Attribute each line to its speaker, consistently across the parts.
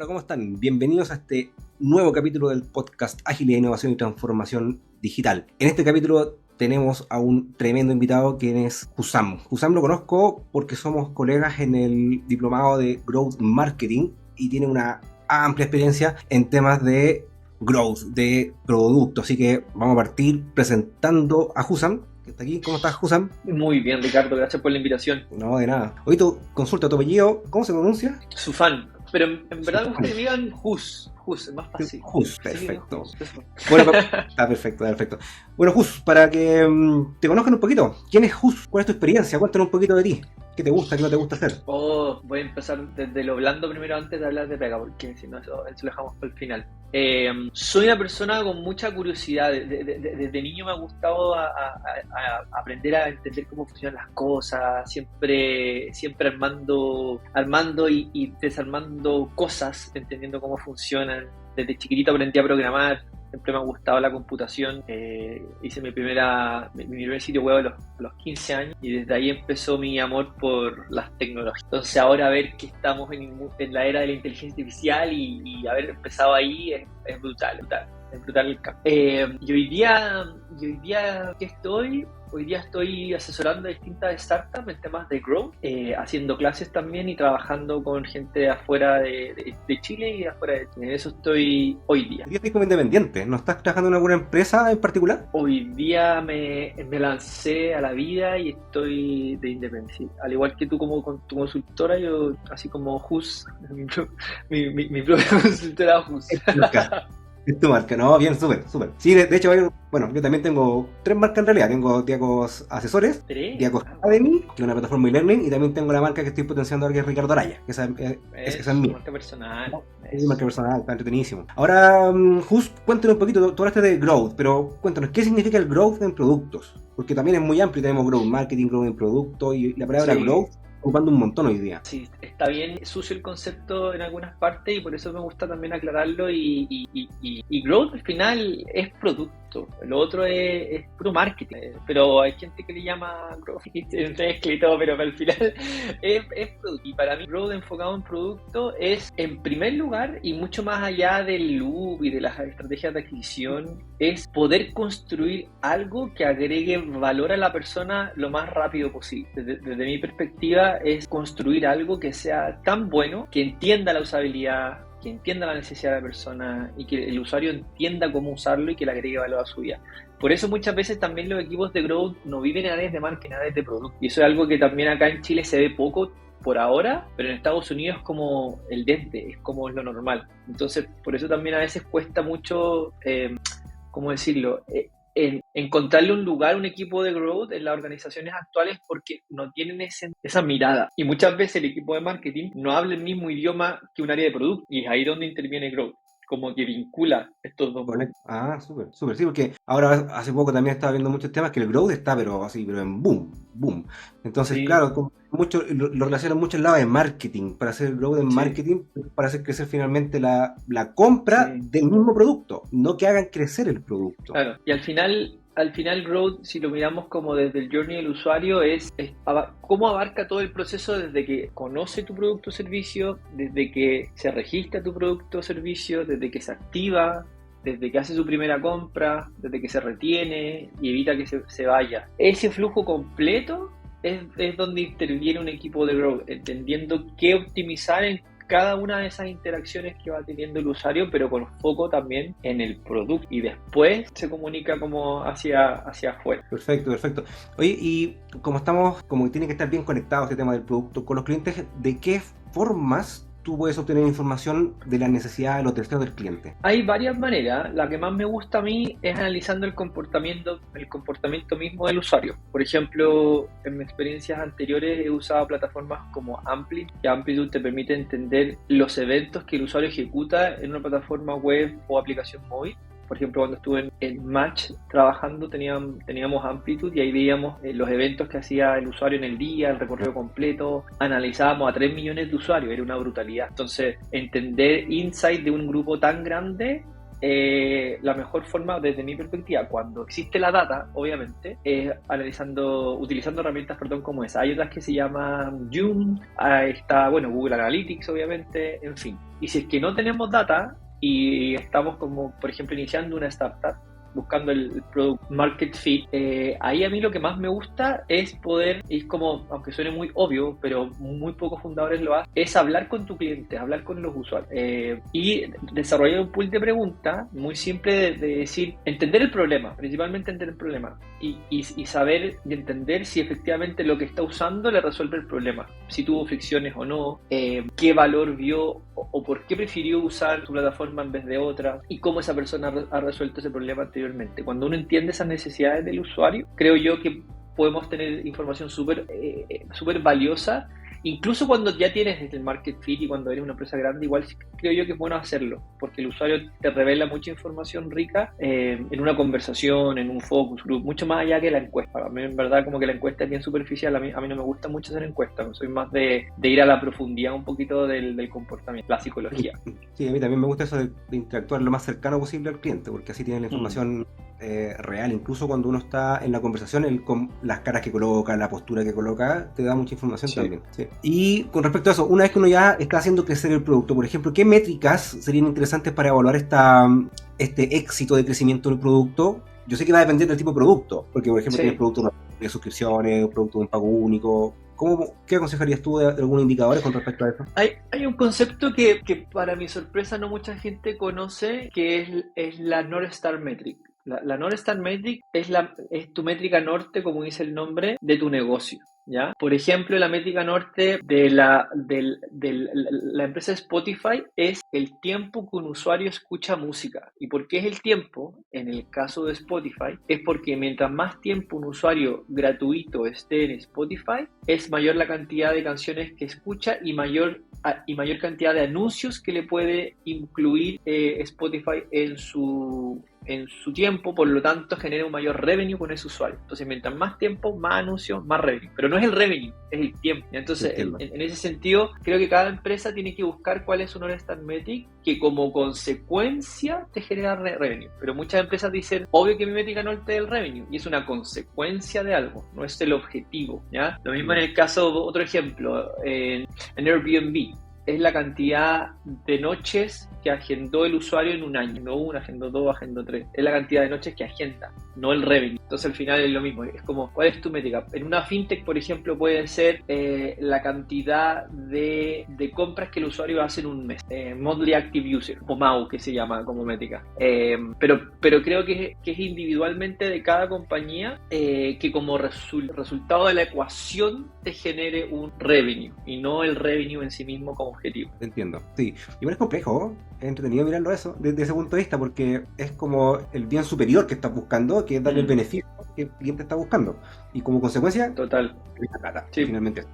Speaker 1: Hola, ¿cómo están? Bienvenidos a este nuevo capítulo del podcast Agilidad, Innovación y Transformación Digital. En este capítulo tenemos a un tremendo invitado, quien es Hussam. Hussam lo conozco porque somos colegas en el diplomado de Growth Marketing y tiene una amplia experiencia en temas de growth, de producto. Así que vamos a partir presentando a Hussam, que está aquí. ¿Cómo estás, Hussam?
Speaker 2: Muy bien, Ricardo, gracias por la invitación.
Speaker 1: No, de nada. Hoy consulta tu apellido, ¿cómo se pronuncia?
Speaker 2: Su fan, pero en verdad me gusta que me digan Hus, es más fácil.
Speaker 1: Hus, perfecto.
Speaker 2: Sí, Hus.
Speaker 1: Bueno, está perfecto. Bueno, Hus, para que te conozcan un poquito, ¿quién es Hus? ¿Cuál es tu experiencia? Cuéntanos un poquito de ti. ¿Qué te gusta, qué no te gusta hacer?
Speaker 2: Voy a empezar desde lo blando primero antes de hablar de pega, porque si no, eso lo dejamos para el final. Soy una persona con mucha curiosidad. Desde niño me ha gustado a aprender a entender cómo funcionan las cosas, siempre armando y desarmando cosas, entendiendo cómo funcionan. Desde chiquitito aprendí a programar. Siempre me ha gustado la computación. Hice mi primer sitio web a los 15 años y desde ahí empezó mi amor por las tecnologías. Entonces ahora ver que estamos en la era de la inteligencia artificial y haber empezado ahí es brutal. Es brutal el cambio. Y hoy día ¿qué estoy? Hoy día estoy asesorando a distintas startups en temas de growth, haciendo clases también y trabajando con gente de afuera de Chile y de afuera de Chile. En eso estoy hoy día.
Speaker 1: Hoy día estás como independiente, ¿no estás trabajando en alguna empresa en particular?
Speaker 2: Hoy día me lancé a la vida y estoy de independencia. Al igual que tú como con tu consultora, yo así como Hus, mi propia consultora Hus.
Speaker 1: Es tu marca, ¿no? Bien, súper. Sí, de hecho, bueno, yo también tengo 3 marcas en realidad. Tengo Diacos Asesores, Diacos Academy, que es una plataforma e-learning, y también tengo la marca que estoy potenciando ahora, que es Ricardo Araya, que esa es mi
Speaker 2: marca personal.
Speaker 1: Es mi marca personal, está entretenidísimo. Ahora, Hus, cuéntanos un poquito, tú hablaste de growth, pero cuéntanos, ¿qué significa el growth en productos? Porque también es muy amplio, tenemos growth marketing, growth en productos, y la palabra growth ocupando un montón hoy día.
Speaker 2: Sí, está bien sucio el concepto en algunas partes y por eso me gusta también aclararlo y growth al final es producto, lo otro es puro marketing, pero hay gente que le llama growth escrito, pero al final es producto. Y para mí growth enfocado en producto es, en primer lugar, y mucho más allá del loop y de las estrategias de adquisición, es poder construir algo que agregue valor a la persona lo más rápido posible. Desde mi perspectiva, es construir algo que sea tan bueno, que entienda la usabilidad, que entienda la necesidad de la persona y que el usuario entienda cómo usarlo y que le agregue valor a su vida. Por eso muchas veces también los equipos de growth no viven en áreas de marketing, en áreas de producto. Y eso es algo que también acá en Chile se ve poco por ahora, pero en Estados Unidos es como el dente, es como lo normal. Entonces, por eso también a veces cuesta mucho, ¿cómo decirlo?, encontrarle un lugar, un equipo de growth en las organizaciones actuales porque no tienen esa mirada. Y muchas veces el equipo de marketing no habla el mismo idioma que un área de producto y es ahí donde interviene growth, como que vincula estos dos.
Speaker 1: Ah, súper, sí, porque ahora hace poco también estaba viendo muchos temas que el growth está, pero en boom. Entonces, sí. Claro, lo relacionan mucho al lado de marketing, para hacer el growth en marketing, para hacer crecer finalmente la compra del mismo producto, no que hagan crecer el producto.
Speaker 2: Claro, y al final growth, si lo miramos como desde el journey del usuario, es cómo abarca todo el proceso desde que conoce tu producto o servicio, desde que se registra tu producto o servicio, desde que se activa, desde que hace su primera compra, desde que se retiene y evita que se vaya. Ese flujo completo es donde interviene un equipo de growth, entendiendo qué optimizar en cada una de esas interacciones que va teniendo el usuario, pero con foco también en el producto, y después se comunica como hacia afuera.
Speaker 1: Perfecto. Oye, y como tiene que estar bien conectado este tema del producto con los clientes, ¿de qué formas tú puedes obtener información de las necesidades de los deseos del cliente?
Speaker 2: Hay varias maneras. La que más me gusta a mí es analizando el comportamiento mismo del usuario. Por ejemplo, en mis experiencias anteriores he usado plataformas como Amplitude, que Amplitude te permite entender los eventos que el usuario ejecuta en una plataforma web o aplicación móvil. Por ejemplo, cuando estuve en Match trabajando teníamos Amplitude y ahí veíamos los eventos que hacía el usuario en el día, el recorrido completo. Analizábamos a 3 millones de usuarios, era una brutalidad. Entonces, entender insight de un grupo tan grande la mejor forma, desde mi perspectiva, cuando existe la data, obviamente, es utilizando herramientas, como esa. Hay otras que se llaman Joom, está, Google Analytics, obviamente, en fin. Y si es que no tenemos data y estamos como, por ejemplo, iniciando una startup, buscando el product market fit, ahí a mí lo que más me gusta es poder, es como, aunque suene muy obvio, pero muy pocos fundadores lo hacen, es hablar con tu cliente, hablar con los usuarios, y desarrollar un pool de preguntas muy simple de decir, entender el problema, principalmente entender el problema, y saber y entender si efectivamente lo que está usando le resuelve el problema, si tuvo fricciones o no, qué valor vio o por qué prefirió usar tu plataforma en vez de otra, y cómo esa persona ha resuelto ese problema anteriormente. Cuando uno entiende esas necesidades del usuario, creo yo que podemos tener información súper valiosa, incluso cuando ya tienes el market fit y cuando eres una empresa grande. Igual creo yo que es bueno hacerlo, porque el usuario te revela mucha información rica en una conversación, en un focus group, mucho más allá que la encuesta. A mí en verdad como que la encuesta es bien superficial, a mí no me gusta mucho hacer encuestas, soy más de ir a la profundidad un poquito del comportamiento, la psicología.
Speaker 1: Sí, a mí también me gusta eso de interactuar lo más cercano posible al cliente, porque así tienes la información real. Incluso cuando uno está en la conversación, con las caras que coloca, la postura que coloca, te da mucha información también. Sí. Y con respecto a eso, una vez que uno ya está haciendo crecer el producto, por ejemplo, ¿qué métricas serían interesantes para evaluar este éxito de crecimiento del producto? Yo sé que va a depender del tipo de producto, porque por ejemplo tienes productos de suscripciones, un producto de un pago único. ¿Qué aconsejarías tú de algunos indicadores con respecto a eso?
Speaker 2: Hay un concepto que para mi sorpresa no mucha gente conoce, que es la North Star Metric. La North Star Metric es tu métrica norte, como dice el nombre, de tu negocio, ¿ya? Por ejemplo, la métrica norte de la empresa Spotify es el tiempo que un usuario escucha música. ¿Y por qué es el tiempo? En el caso de Spotify, es porque mientras más tiempo un usuario gratuito esté en Spotify, es mayor la cantidad de canciones que escucha y mayor cantidad de anuncios que le puede incluir Spotify en su tiempo, por lo tanto genera un mayor revenue con ese usuario. Entonces, mientras más tiempo, más anuncios, más revenue. Pero no es el revenue, es el tiempo. Entonces, en ese sentido, creo que cada empresa tiene que buscar cuál es su North Star Metric, que como consecuencia te genera revenue. Pero muchas empresas dicen, obvio que mi métrica norte es el revenue, y es una consecuencia de algo, no es el objetivo, ¿ya? Lo mismo en el caso, otro ejemplo, en Airbnb. Es la cantidad de noches que agendó el usuario en un año. No una, agendó dos, agendó tres. Es la cantidad de noches que agenda, no el revenue. Entonces al final es lo mismo. Es como, ¿cuál es tu métrica? En una fintech, por ejemplo, puede ser la cantidad de compras que el usuario hace en un mes. Monthly Active User, o MAU, que se llama como métrica. Pero creo que es individualmente de cada compañía que como resultado de la ecuación te genere un revenue, y no el revenue en sí mismo como objetivo.
Speaker 1: Entiendo, sí. Igual es complejo, es entretenido mirarlo eso desde ese punto de vista, porque es como el bien superior que estás buscando, que es darle el beneficio que el cliente está buscando, y como consecuencia
Speaker 2: total
Speaker 1: la plata,
Speaker 2: sí.
Speaker 1: Finalmente.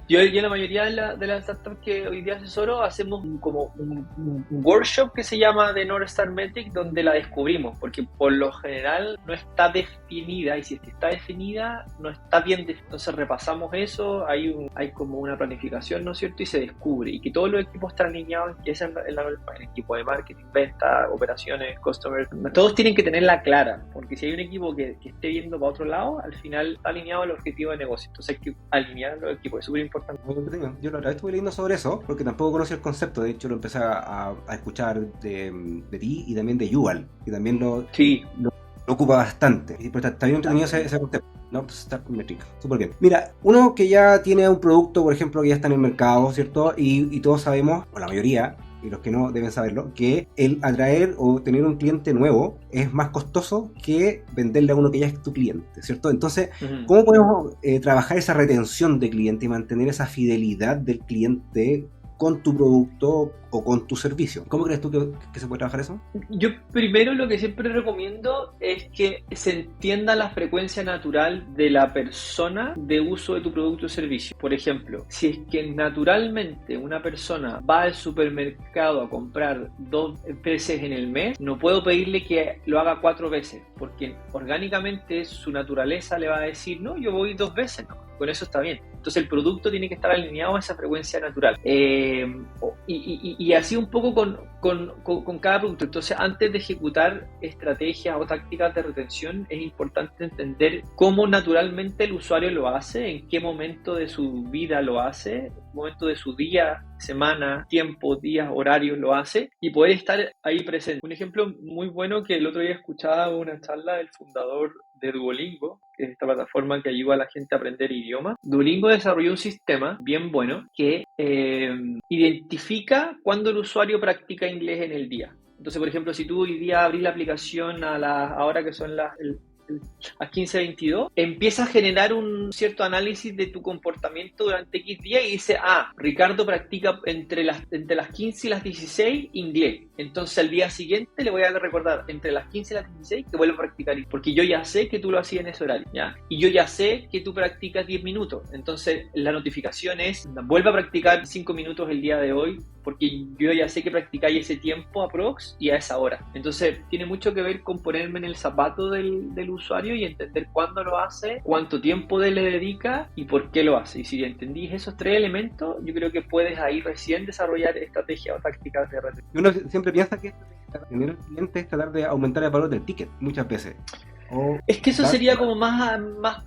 Speaker 2: Yo en la mayoría de las startups que hoy día asesoro hacemos como un workshop que se llama de North Star Metric, donde la descubrimos, porque por lo general no está definida, y si es que está definida no está bien definida. Entonces repasamos eso, hay como una planificación, ¿no es cierto? Y se descubre, y que todos los equipos están alineados, que es el equipo de marketing, venta, operaciones, customer, todos tienen que tenerla clara, porque si hay un equipo que esté viendo para otro lado, al final está alineado al objetivo de negocio. Entonces hay que alinear los equipos, es súper importante.
Speaker 1: Yo la verdad estuve leyendo sobre eso, porque tampoco conocía el concepto. De hecho lo empecé a escuchar de ti y también de Yuval, que también lo ocupa bastante. Y pues está bien entretenido ese concepto. No, pues está métrica, súper bien. Mira, uno que ya tiene un producto, por ejemplo, que ya está en el mercado, ¿cierto? Y todos sabemos, o la mayoría, y los que no deben saberlo, que el atraer o tener un cliente nuevo es más costoso que venderle a uno que ya es tu cliente, ¿cierto? Entonces, ¿cómo podemos trabajar esa retención de cliente y mantener esa fidelidad del cliente con tu producto o con tu servicio? ¿Cómo crees tú que se puede trabajar eso?
Speaker 2: Yo primero lo que siempre recomiendo es que se entienda la frecuencia natural de la persona de uso de tu producto o servicio. Por ejemplo, si es que naturalmente una persona va al supermercado a comprar 2 veces en el mes, no puedo pedirle que lo haga 4 veces, porque orgánicamente su naturaleza le va a decir, no, yo voy 2 veces, no. Con eso está bien. Entonces el producto tiene que estar alineado a esa frecuencia natural. Y así un poco con cada producto. Entonces, antes de ejecutar estrategias o tácticas de retención, es importante entender cómo naturalmente el usuario lo hace, en qué momento de su vida lo hace, momento de su día, semana, tiempo, días, horarios lo hace, y poder estar ahí presente. Un ejemplo muy bueno que el otro día escuchaba una charla del fundador de Duolingo, que es esta plataforma que ayuda a la gente a aprender idiomas. Duolingo desarrolló un sistema bien bueno que identifica cuándo el usuario practica inglés en el día. Entonces, por ejemplo, si tú hoy día abrís la aplicación ahora que son las 15:22, empieza a generar un cierto análisis de tu comportamiento durante X días y dice, Ricardo practica entre las 15 y las 16 inglés. Entonces al día siguiente le voy a recordar entre las 15 y las 16 que vuelva a practicar, porque yo ya sé que tú lo hacías en ese horario, ¿ya? Y yo ya sé que tú practicas 10 minutos. Entonces la notificación es, vuelve a practicar 5 minutos el día de hoy, porque yo ya sé que practicáis ese tiempo aprox y a esa hora. Entonces tiene mucho que ver con ponerme en el zapato del usuario y entender cuándo lo hace, cuánto tiempo le dedica y por qué lo hace. Y si entendís esos 3 elementos, yo creo que puedes ahí recién desarrollar estrategias o tácticas de retención.
Speaker 1: Uno siempre piensa que tener al cliente es tratar de aumentar el valor del ticket muchas veces.
Speaker 2: Es que eso sería como más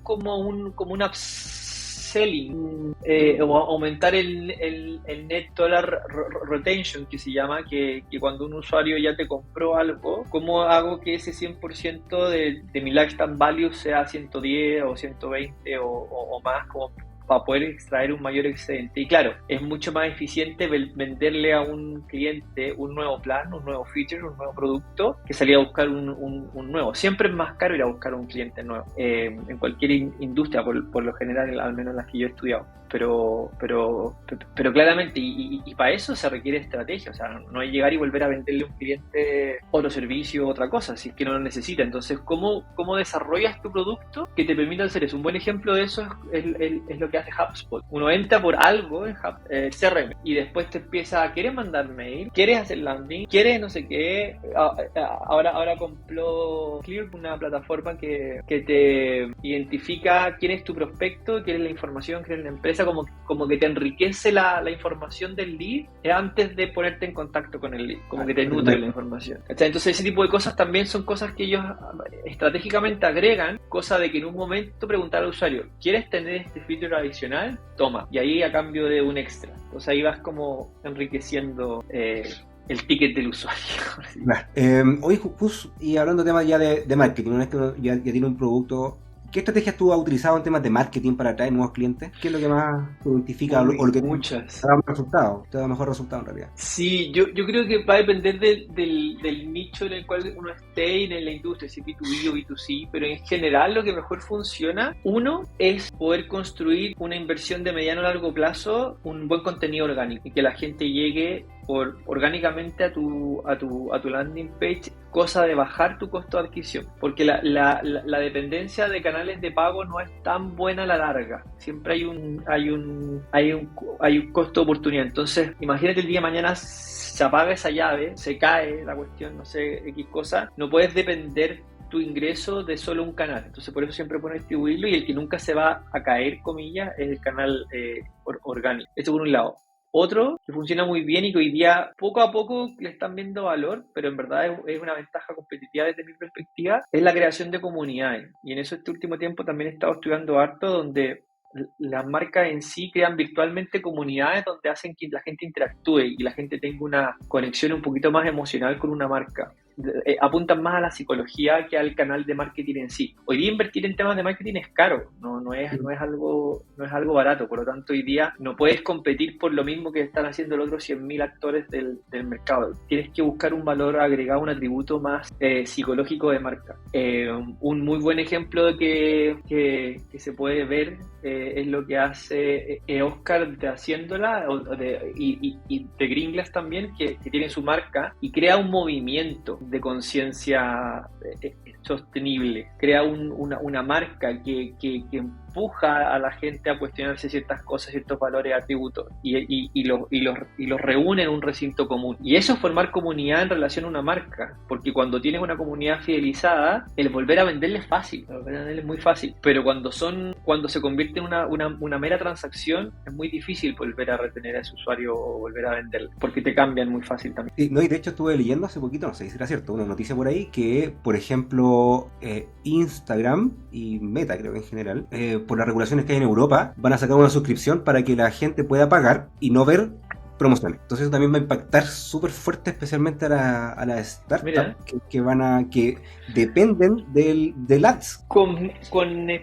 Speaker 2: como un upselling, o aumentar el net dollar retention, que se llama, que cuando un usuario ya te compró algo, ¿cómo hago que ese 100% de mi lifetime value sea 110 o 120 o más, como para poder extraer un mayor excedente? Y claro, es mucho más eficiente venderle a un cliente un nuevo plan, un nuevo feature, un nuevo producto, que salir a buscar un nuevo. Siempre es más caro ir a buscar un cliente nuevo, en cualquier industria, por lo general, al menos en las que yo he estudiado. Pero claramente, y para eso se requiere estrategia. O sea, no es llegar y volver a venderle a un cliente otro servicio, otra cosa, si es que no lo necesita. Entonces, ¿cómo desarrollas tu producto que te permita hacer eso? Un buen ejemplo de eso es lo que hace HubSpot. Uno entra por algo en CRM y después te empieza, ¿quieres mandar mail? ¿Quieres hacer landing? ¿Quieres no sé qué? Ahora compró Clear, una plataforma que te identifica quién es tu prospecto, quién es la información, quién es la empresa, como que te enriquece la información del lead antes de ponerte en contacto con el lead, como que te nutre la información. Entonces ese tipo de cosas también son cosas que ellos estratégicamente agregan, cosa de que en un momento preguntar al usuario, ¿quieres tener este feature adicional? Toma, y ahí a cambio de un extra. Entonces ahí vas como enriqueciendo el ticket del usuario.
Speaker 1: Hoy, y hablando de temas ya de marketing, una vez que uno ya tiene un producto, ¿qué estrategias tú has utilizado en temas de marketing para atraer nuevos clientes? ¿Qué es lo que más te identifica o lo que
Speaker 2: muchas.
Speaker 1: te da mejor resultado en realidad?
Speaker 2: Sí, yo creo que va a depender del nicho en el cual uno esté en la industria, si B2B o B2C, pero en general lo que mejor funciona, uno, es poder construir una inversión de mediano a largo plazo, un buen contenido orgánico y que la gente llegue orgánicamente a tu landing page, cosa de bajar tu costo de adquisición, porque la dependencia de canales de pago no es tan buena a la larga. Siempre hay un costo de oportunidad. Entonces, imagínate el día de mañana se apaga esa llave, se cae la cuestión, no sé, X cosa, no puedes depender tu ingreso de solo un canal. Entonces por eso siempre puedes distribuirlo, y el que nunca se va a caer, comillas, es el canal orgánico. Esto por un lado. Otro que funciona muy bien y que hoy día poco a poco le están viendo valor, pero en verdad es una ventaja competitiva desde mi perspectiva, es la creación de comunidades. Y en eso este último tiempo también he estado estudiando harto, donde las marcas en sí crean virtualmente comunidades donde hacen que la gente interactúe y la gente tenga una conexión un poquito más emocional con una marca. Apuntan más a la psicología que al canal de marketing en sí. Hoy día invertir en temas de marketing es caro, no es algo barato. Por lo tanto, hoy día no puedes competir por lo mismo que están haciendo los otros 100.000 actores del mercado. Tienes que buscar un valor agregado, un atributo más psicológico de marca. Un muy buen ejemplo de que se puede ver es lo que hace Oscar de Haciéndola y de Green también, que tiene su marca y crea un movimiento de conciencia sostenible, crea una marca que empuja a la gente a cuestionarse ciertas cosas, ciertos valores, atributos, y los reúne en un recinto común. Y eso es formar comunidad en relación a una marca, porque cuando tienes una comunidad fidelizada, el volver a venderle es fácil, el volver a venderle es muy fácil, pero cuando se convierte en una mera transacción, es muy difícil volver a retener a ese usuario o volver a venderle, porque te cambian muy fácil también.
Speaker 1: Sí, no, y de hecho estuve leyendo hace poquito, no sé si era cierto, una noticia por ahí que, por ejemplo, Instagram y Meta, creo que en general, por las regulaciones que hay en Europa, van a sacar una suscripción para que la gente pueda pagar y no ver promociones. Entonces eso también va a impactar súper fuerte, especialmente a las startups que dependen del ads.
Speaker 2: Con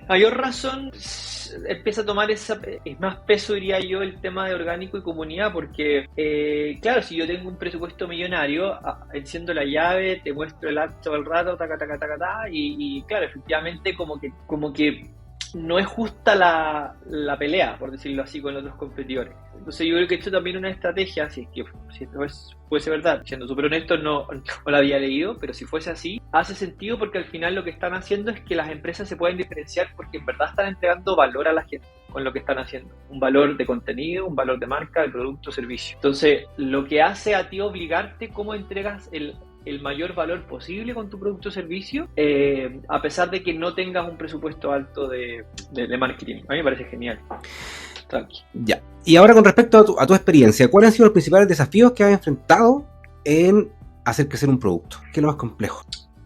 Speaker 2: mayor razón empieza a tomar es más peso, diría yo, el tema de orgánico y comunidad, porque claro, si yo tengo un presupuesto millonario, enciendo la llave, te muestro el ad todo el rato, y claro, efectivamente como que no es justa la pelea, por decirlo así, con los otros competidores. Entonces yo creo que esto también es una estrategia, si esto fuese verdad, siendo súper honesto, no la había leído, pero si fuese así, hace sentido, porque al final lo que están haciendo es que las empresas se pueden diferenciar porque en verdad están entregando valor a la gente con lo que están haciendo. Un valor de contenido, un valor de marca, de producto, servicio. Entonces, lo que hace a ti obligarte cómo entregas el mayor valor posible con tu producto o servicio, a pesar de que no tengas un presupuesto alto de marketing. A mí me parece genial. Tranqui.
Speaker 1: Ya. Y ahora, con respecto a tu experiencia, ¿cuáles han sido los principales desafíos que has enfrentado en hacer crecer un producto? ¿Qué es lo más complejo?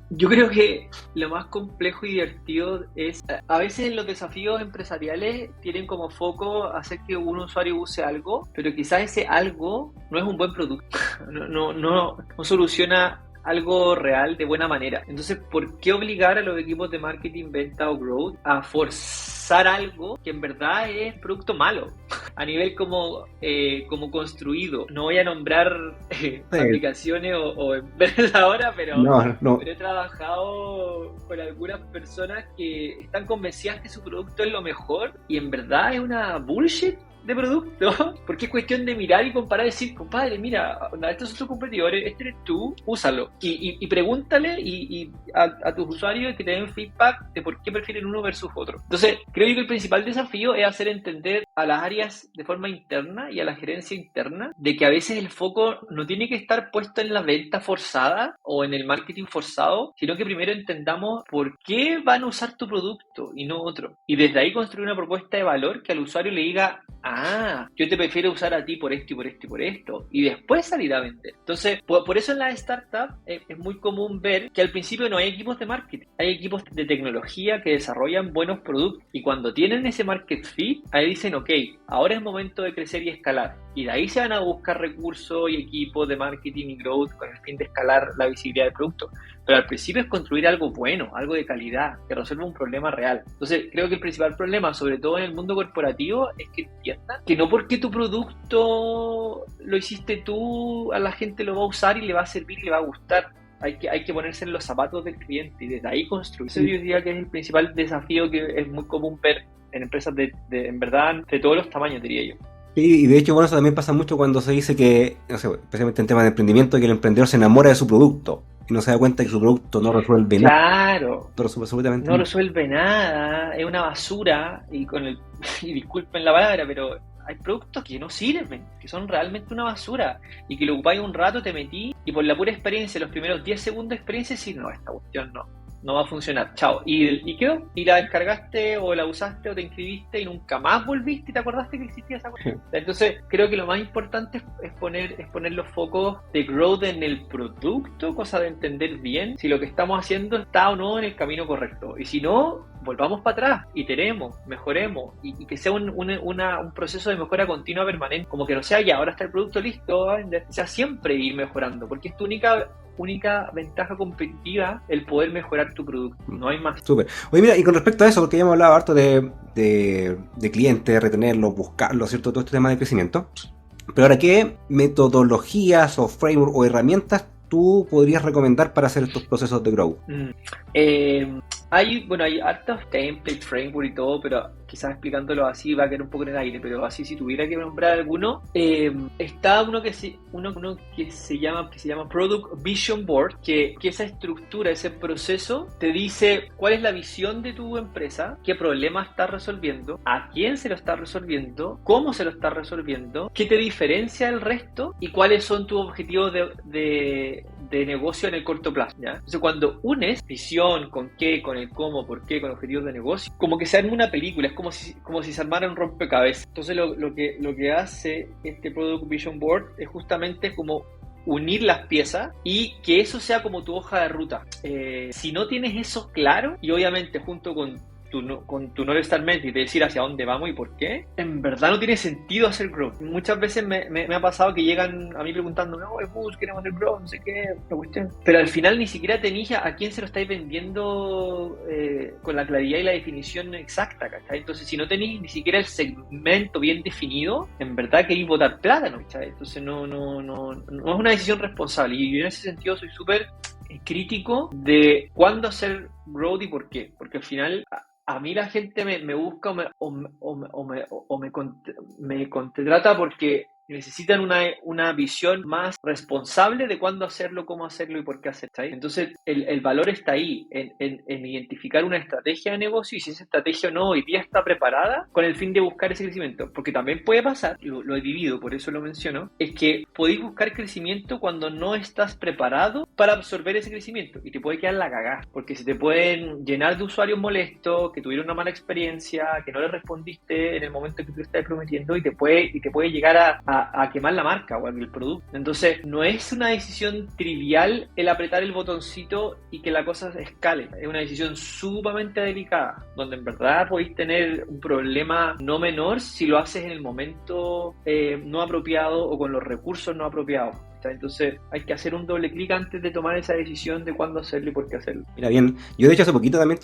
Speaker 2: Yo creo que lo más complejo y divertido es, a veces los desafíos empresariales tienen como foco hacer que un usuario use algo, pero quizás ese algo no es un buen producto, no soluciona algo real de buena manera. Entonces, ¿por qué obligar a los equipos de marketing, venta o growth a forzar algo que en verdad es producto malo? A nivel como construido. No voy a nombrar aplicaciones o empresas ahora, pero he trabajado con algunas personas que están convencidas que su producto es lo mejor y en verdad es una bullshit de producto, porque es cuestión de mirar y comparar y decir, compadre, mira, estos son tus competidores, este eres tú, úsalo. Y pregúntale a tus usuarios que te den feedback de por qué prefieren uno versus otro. Entonces, creo que el principal desafío es hacer entender a las áreas de forma interna y a la gerencia interna de que a veces el foco no tiene que estar puesto en la venta forzada o en el marketing forzado, sino que primero entendamos por qué van a usar tu producto y no otro. Y desde ahí construir una propuesta de valor que al usuario le diga, yo te prefiero usar a ti por esto y por esto y por esto, y después salir a vender. Entonces, por eso en las startups es muy común ver que al principio no hay equipos de marketing, hay equipos de tecnología que desarrollan buenos productos, y cuando tienen ese market fit, ahí dicen, ok, ahora es momento de crecer y escalar, y de ahí se van a buscar recursos y equipos de marketing y growth con el fin de escalar la visibilidad del producto. Pero al principio es construir algo bueno, algo de calidad, que resuelva un problema real. Entonces, creo que el principal problema, sobre todo en el mundo corporativo, es que entiendan que no porque tu producto lo hiciste tú, a la gente lo va a usar y le va a servir y le va a gustar. Hay que ponerse en los zapatos del cliente y desde ahí construir. Eso yo diría que es el principal desafío que es muy común ver en empresas en verdad, de todos los tamaños, diría yo.
Speaker 1: Sí, y de hecho, bueno, eso también pasa mucho cuando se dice que, no sé, especialmente en temas de emprendimiento, que el emprendedor se enamora de su producto y no se da cuenta que su producto no resuelve nada.
Speaker 2: Claro,
Speaker 1: pero absolutamente
Speaker 2: no resuelve nada, es una basura, y disculpen la palabra, pero hay productos que no sirven, que son realmente una basura, y que lo ocupáis un rato, te metí, y por la pura experiencia, los primeros 10 segundos de experiencia, decís, no, esta cuestión no va a funcionar, chao, y quedó, y la descargaste o la usaste o te inscribiste y nunca más volviste y te acordaste que existía esa cuestión. Entonces creo que lo más importante es poner los focos de growth en el producto, cosa de entender bien si lo que estamos haciendo está o no en el camino correcto, y si no, volvamos para atrás, iteremos, mejoremos, y que sea un proceso de mejora continua permanente, como que no sea ya, ahora está el producto listo, sea siempre ir mejorando, porque es tu única ventaja competitiva el poder mejorar tu producto, no hay más.
Speaker 1: Súper. Oye, mira, y con respecto a eso, porque ya hemos hablado harto de clientes, retenerlos, buscarlos, ¿cierto? Todo este tema de crecimiento. Pero ahora, ¿qué metodologías o framework o herramientas tú podrías recomendar para hacer estos procesos de growth?
Speaker 2: Hay hartos templates, framework y todo, pero quizás explicándolo así va a quedar un poco en el aire, pero así si tuviera que nombrar alguno, está uno que se llama Product Vision Board, que esa estructura, ese proceso, te dice cuál es la visión de tu empresa, qué problema está resolviendo, a quién se lo está resolviendo, cómo se lo está resolviendo, qué te diferencia del resto y cuáles son tus objetivos de negocio en el corto plazo, ¿ya? Entonces, cuando unes visión con qué, con el cómo, por qué, con objetivos de negocio, como que se arma una película, es como si se armara un rompecabezas. Entonces, lo que hace este Product Vision Board es justamente como unir las piezas y que eso sea como tu hoja de ruta. Si no tienes eso claro, y obviamente junto con tu North Star Metric, de decir hacia dónde vamos y por qué, en verdad no tiene sentido hacer growth. Muchas veces me ha pasado que llegan a mí preguntando, no, queremos hacer growth, no sé qué, la cuestión. Pero al final ni siquiera tenéis a quién se lo estáis vendiendo con la claridad y la definición exacta, ¿cachai? Entonces, si no tenéis ni siquiera el segmento bien definido, en verdad queréis botar plátano, ¿cachai? Entonces no es una decisión responsable. Y en ese sentido soy súper crítico de cuándo hacer growth y por qué. Porque al final a mí la gente me busca o me contrata porque necesitan una visión más responsable de cuándo hacerlo, cómo hacerlo y por qué hacerlo. ¿Sí? Entonces, el valor está ahí, en identificar una estrategia de negocio y si esa estrategia o no hoy día está preparada con el fin de buscar ese crecimiento. Porque también puede pasar, lo he vivido, por eso lo menciono, es que podéis buscar crecimiento cuando no estás preparado para absorber ese crecimiento y te puede quedar la cagada, porque se te pueden llenar de usuarios molestos, que tuvieron una mala experiencia, que no les respondiste en el momento que tú estás prometiendo y te puede llegar a quemar la marca o el producto. Entonces, no es una decisión trivial el apretar el botoncito y que la cosa se escale. Es una decisión sumamente delicada, donde en verdad podéis tener un problema no menor si lo haces en el momento no apropiado o con los recursos no apropiados. Entonces hay que hacer un doble clic antes de tomar esa decisión de cuándo hacerlo y por qué hacerlo.
Speaker 1: Mira, bien, yo de hecho hace poquito también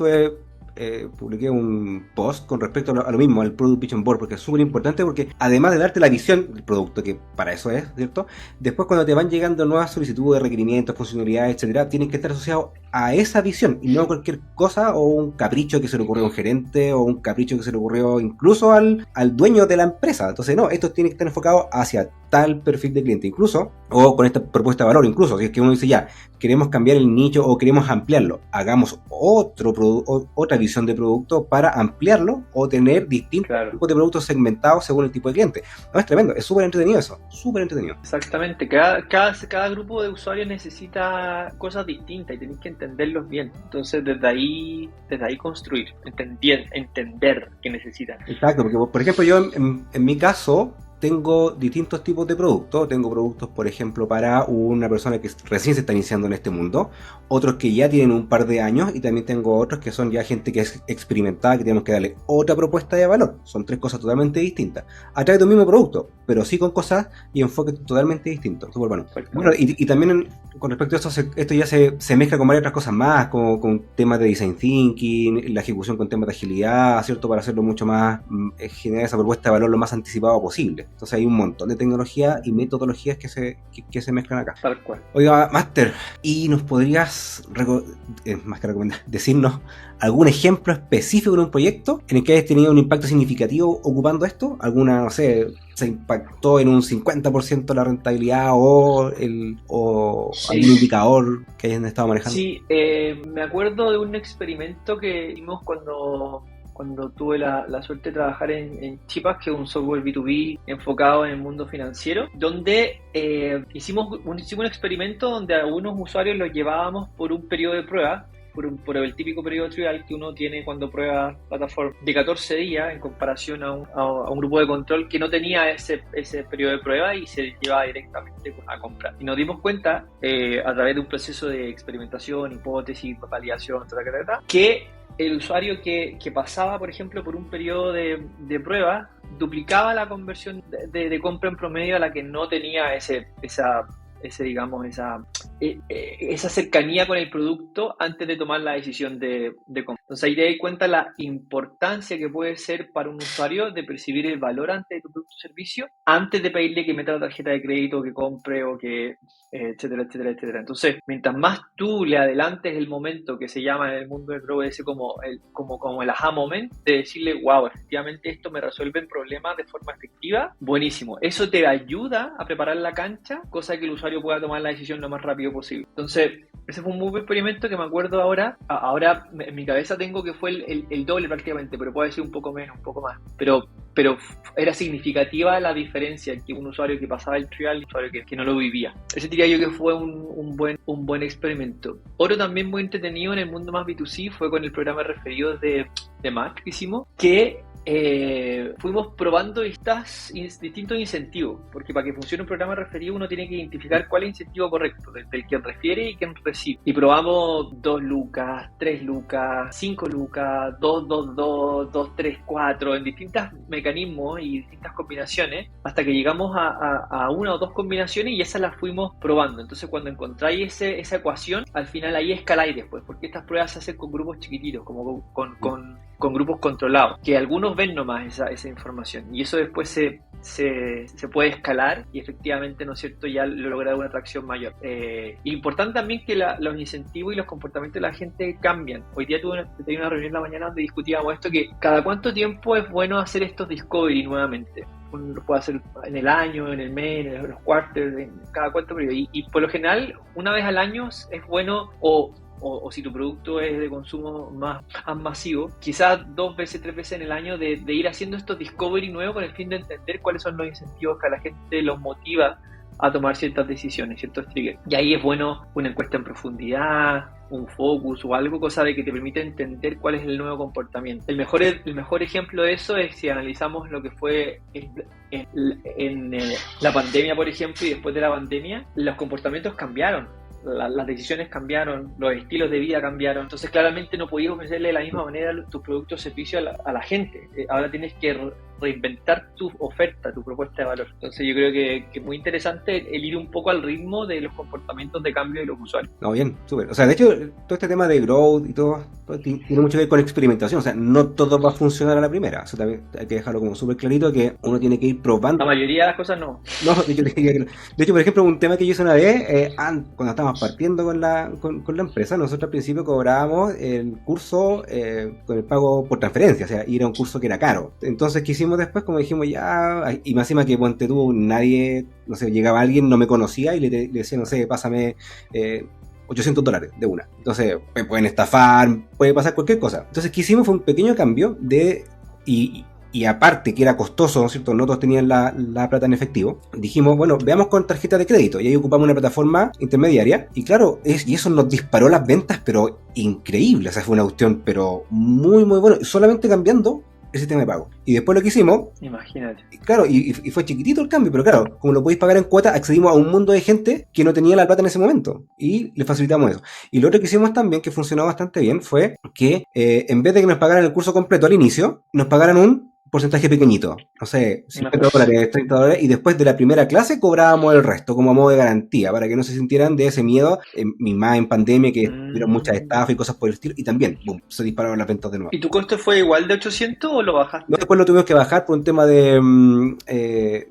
Speaker 1: publiqué un post con respecto a lo mismo, al Product Vision Board, porque es súper importante, porque además de darte la visión del producto, que para eso es, ¿cierto? Después cuando te van llegando nuevas solicitudes, requerimientos, funcionalidades, etcétera, tienen que estar asociados a esa visión y no a cualquier cosa o un capricho que se le ocurrió a un gerente o un capricho que se le ocurrió incluso al dueño de la empresa. Entonces no, esto tiene que estar enfocado hacia tal perfil de cliente, incluso, o con esta propuesta de valor, incluso, si es que uno dice ya, queremos cambiar el nicho o queremos ampliarlo, hagamos otra visión de producto para ampliarlo o tener distintos tipos de productos segmentados según el tipo de cliente. No, es tremendo, es súper entretenido eso, súper entretenido.
Speaker 2: Exactamente, cada grupo de usuarios necesita cosas distintas y tenéis que entenderlos bien. Entonces desde ahí construir, entender qué necesitan.
Speaker 1: Exacto, porque por ejemplo yo en mi caso tengo distintos tipos de productos. Tengo productos, por ejemplo, para una persona que recién se está iniciando en este mundo, otros que ya tienen un par de años y también tengo otros que son ya gente que es experimentada, que tenemos que darle otra propuesta de valor. Son tres cosas totalmente distintas a través de un mismo producto, pero sí con cosas y enfoques totalmente distintos. Súper bueno. Bueno, y también con respecto a esto, esto ya se mezcla con varias otras cosas más, como con temas de design thinking, la ejecución con temas de agilidad, ¿cierto? Para hacerlo mucho más, generar esa propuesta de valor lo más anticipado posible. Entonces hay un montón de tecnologías y metodologías que se mezclan acá.
Speaker 2: Tal cual.
Speaker 1: Oiga, Master, ¿y nos podrías más que recomendar, decirnos algún ejemplo específico de un proyecto en el que hayas tenido un impacto significativo ocupando esto? ¿Alguna, no sé, se impactó en un 50% la rentabilidad o algún indicador que hayan estado manejando?
Speaker 2: Sí, me acuerdo de un experimento que hicimos cuando tuve la suerte de trabajar en Chipas, que es un software B2B enfocado en el mundo financiero, donde hicimos un experimento donde a algunos usuarios los llevábamos por un periodo de prueba, por el típico periodo trial que uno tiene cuando prueba plataforma, de 14 días en comparación a un grupo de control que no tenía ese periodo de prueba y se llevaba directamente a comprar. Y nos dimos cuenta, a través de un proceso de experimentación, hipótesis, validación, que el usuario que pasaba, por ejemplo, por un periodo de prueba, duplicaba la conversión de compra en promedio a la que no tenía esa esa cercanía con el producto antes de tomar la decisión de compra. Entonces ahí te das cuenta la importancia que puede ser para un usuario de percibir el valor ante tu producto o servicio antes de pedirle que meta la tarjeta de crédito, que compre o que etcétera, etcétera, etcétera. Entonces, mientras más tú le adelantes el momento que se llama en el mundo del Grow ese como el aha moment, de decirle, wow, efectivamente esto me resuelve el problema de forma efectiva, buenísimo. Eso te ayuda a preparar la cancha, cosa que el usuario pueda tomar la decisión lo más rápido posible. Entonces, ese fue un muy buen experimento que me acuerdo ahora en mi cabeza tengo que fue el doble prácticamente, pero puede ser un poco menos, un poco más. Pero era significativa la diferencia entre un usuario que pasaba el trial y un usuario que no lo vivía. Ese diría yo que fue un buen experimento. Otro también muy entretenido en el mundo más B2C fue con el programa de referidos de Mac que hicimos, que fuimos probando distintos incentivos, porque para que funcione un programa referido uno tiene que identificar cuál es el incentivo correcto, desde el quien refiere y quien recibe. Y probamos 2 lucas, 3 lucas, 5 lucas, 2, 2, 2, 2, 3, 4, en distintos mecanismos y distintas combinaciones, hasta que llegamos a una o dos combinaciones y esas las fuimos probando. Entonces cuando encontráis esa ecuación, al final ahí escaláis después, porque estas pruebas se hacen con grupos chiquititos, como con grupos controlados, que algunos ven nomás esa información y eso después se puede escalar y efectivamente, ¿no es cierto?, ya logra una atracción mayor. Importante también que los incentivos y los comportamientos de la gente cambian. Hoy día tuve una reunión en la mañana donde discutíamos esto, que cada cuánto tiempo es bueno hacer estos discovery nuevamente. Uno lo puede hacer en el año, en el mes, en los quarters, en cada cuánto periodo. Y por lo general, una vez al año es bueno, o si tu producto es de consumo más masivo, quizás 2 veces, 3 veces en el año de ir haciendo estos discovery nuevos con el fin de entender cuáles son los incentivos que a la gente los motiva a tomar ciertas decisiones, ciertos triggers. Y ahí es bueno una encuesta en profundidad, un focus o algo, cosa de que te permite entender cuál es el nuevo comportamiento. El mejor ejemplo de eso es si analizamos lo que fue en la pandemia, por ejemplo, y después de la pandemia, los comportamientos cambiaron. Las decisiones cambiaron, los estilos de vida cambiaron, entonces claramente no podías ofrecerle de la misma manera tus productos o servicios a la gente. Ahora tienes que reinventar tu oferta, tu propuesta de valor. Entonces yo creo que es muy interesante el ir un poco al ritmo de los comportamientos de cambio de los usuarios.
Speaker 1: No, bien, súper. O sea, de hecho, todo este tema de growth y todo tiene mucho que ver con experimentación. O sea, no todo va a funcionar a la primera. Eso también hay que dejarlo como súper clarito, que uno tiene que ir probando.
Speaker 2: La mayoría de las cosas no.
Speaker 1: No, de hecho, por ejemplo, un tema que yo hice una vez, cuando estábamos partiendo con la empresa, nosotros al principio cobrábamos el curso con el pago por transferencia, o sea, ir a un curso que era caro. Entonces, ¿qué hicimos después? Como dijimos, ya, y más encima que ponte tú, nadie, no sé, llegaba alguien, no me conocía y le decía, no sé, pásame $800 de una. Entonces, me pueden estafar, puede pasar cualquier cosa. Entonces, ¿qué hicimos? Fue un pequeño cambio y aparte que era costoso, ¿no es cierto? No todos tenían la plata en efectivo. Dijimos, bueno, veamos con tarjeta de crédito. Y ahí ocupamos una plataforma intermediaria. Y claro, y eso nos disparó las ventas, pero increíble. O sea, fue una cuestión, pero muy, muy bueno. Solamente cambiando el sistema de pago. Y después lo que hicimos...
Speaker 2: Imagínate.
Speaker 1: Claro, y fue chiquitito el cambio, pero claro, como lo podéis pagar en cuota, accedimos a un mundo de gente que no tenía la plata en ese momento. Y le facilitamos eso. Y lo otro que hicimos también, que funcionó bastante bien, fue que en vez de que nos pagaran el curso completo al inicio, nos pagaran un porcentaje pequeñito, no sé, $50, $30, y después de la primera clase cobrábamos el resto como a modo de garantía, para que no se sintieran de ese miedo, y más en pandemia que tuvieron muchas estafas y cosas por el estilo, y también, boom, se dispararon las ventas de nuevo.
Speaker 2: ¿Y tu costo fue igual de 800 o lo bajaste?
Speaker 1: No, después lo tuvimos que bajar por un tema de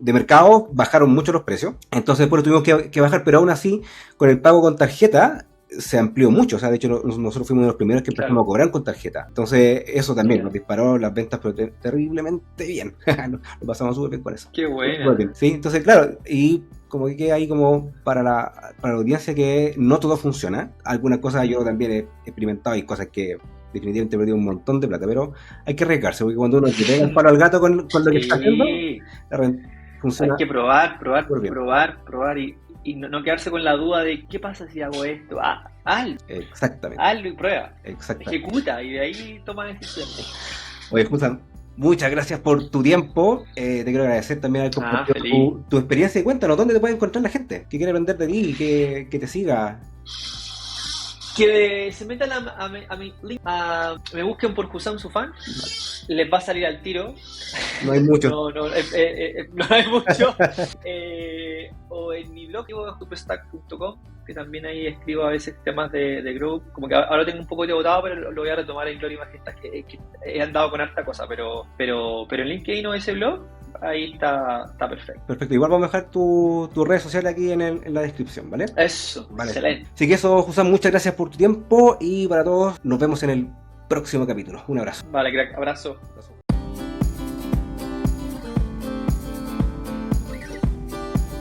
Speaker 1: mercado, bajaron mucho los precios, entonces después lo tuvimos que bajar, pero aún así, con el pago con tarjeta, se amplió mucho, o sea, de hecho nosotros fuimos de los primeros que empezamos a cobrar con tarjeta. Entonces eso también nos disparó las ventas, pero terriblemente bien. Lo pasamos súper bien con eso.
Speaker 2: Qué bueno.
Speaker 1: Sí, entonces claro, y como que queda ahí como para la audiencia que no todo funciona. Algunas cosas yo también he experimentado y cosas que definitivamente he perdido un montón de plata, pero hay que arriesgarse, porque cuando uno le pega el palo al gato con lo que está haciendo, funciona.
Speaker 2: Hay que probar y no quedarse con la duda de ¿qué pasa si hago esto? Hazlo.
Speaker 1: Exactamente.
Speaker 2: Hazlo y prueba.
Speaker 1: Exactamente.
Speaker 2: Ejecuta y de ahí toma decisiones.
Speaker 1: Oye, Jusan, muchas gracias por tu tiempo. Te quiero agradecer también al compartir tu experiencia. Y cuéntanos, ¿dónde te puede encontrar la gente que quiere aprender de ti y que te siga?
Speaker 2: Que se metan a mi link, me busquen por Husam Sufan, les va a salir al tiro.
Speaker 1: No hay mucho.
Speaker 2: No hay mucho. O en mi blog, superstack.com, que también ahí escribo a veces temas de Growth, como que ahora tengo un poco de botado, pero lo voy a retomar en Gloria y Majestad, que he andado con harta cosa, pero en LinkedIn o ese blog, ahí está perfecto.
Speaker 1: Perfecto, igual vamos a dejar tus redes sociales aquí en la descripción, ¿vale?
Speaker 2: Eso,
Speaker 1: vale.
Speaker 2: Excelente.
Speaker 1: Así que eso, Husam, muchas gracias por tu tiempo y para todos nos vemos en el próximo capítulo. Un abrazo.
Speaker 2: Vale, crack, abrazo.